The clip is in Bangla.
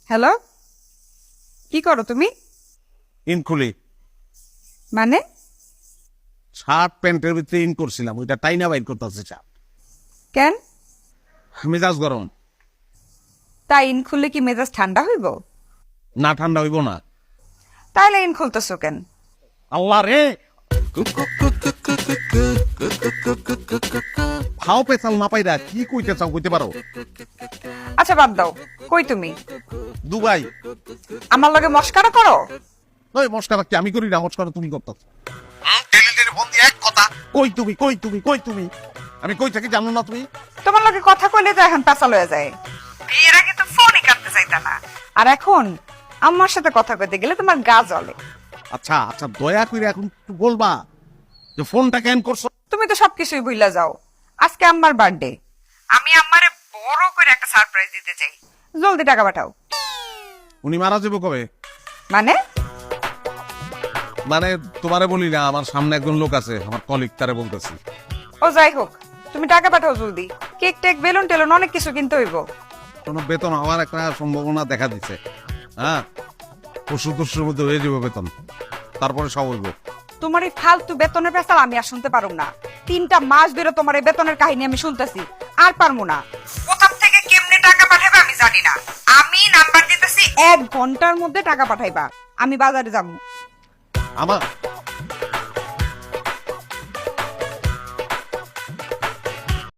হ্যালো, কি করো তুমি? ইন খুলি মানে শার্ট প্যান্টের ভিতরে ইন করছিলাম, ওইটা টাইনা বাইর করতেছে চাপ। কেন? মেজাজ গরম। তাই ইন খুললে কি মেজাজ ঠান্ডা হইব? না ঠান্ডা হইব না। তাইলে ইন খুলতেছো কেন? আল্লাহ রে, ফাও পেছাল না পাইরা কি কইতে চাও কইতে পারো? আচ্ছা বাদ দাও, কই তুমি? দুবাই। আমার লগে মস্কারা করো? ওই মস্কারা কি আমি করি না, মস্কারা তুমি করতেছ। টেলিটেলি ফোন দিয়ে এক কথা, কই তুমি কই তুমি কই তুমি, আমি কই থাকি জানো না তুমি? তোমার লগে কথা কইলে তো এখন পেঁচাল হয়ে যায়। বিয়ের আগে তো ফোনই কাটতে চাইতা না, আর এখন আমার সাথে কথা কইতে গেলে তোমার গা জ্বলে। আচ্ছা আচ্ছা, দয়া করে এখন একটু বলবা যে ফোনটা কেন করছো? তুমি তো সবকিছুই ভুইলা যাও। আজকে আম্মার বার্থডে, আমি আম্মারে বড় করে একটা সারপ্রাইজ দিতে চাই। জলদি টাকা পাঠাও। উনি মারা যাবো কবে? মানে মানে তোমারে বলি না, আমার সামনে একজন লোক আছে, আমার কলিগ, তারে বলতেছি। ও যাই হোক, তুমি টাকা পাঠাও জলদি। কেক টেক বেলুন টেলুন অনেক কিছু কিনতে হইব। কোনো বেতন হওয়ার একটা সম্ভাবনা দেখা দিচ্ছে। হ্যাঁ, পরশু তরশুর মধ্যে হয়ে যাবে বেতন, তারপরে সব হইব। তোমার এই ফালতু বেতনের পেশাল আমি আর শুনতে পারুম না। 3টা মাস ধরে তোমার এই বেতনের কাহিনী আমি শুনতেছি, আর পারমু না। কোথা থেকে কেমনে টাকা পাঠাইবা আমি জানি না। আমি নাম্বার দিতেছি, 1 ঘন্টার মধ্যে টাকা পাঠাইবা। আমি বাজারে যাবো। আমার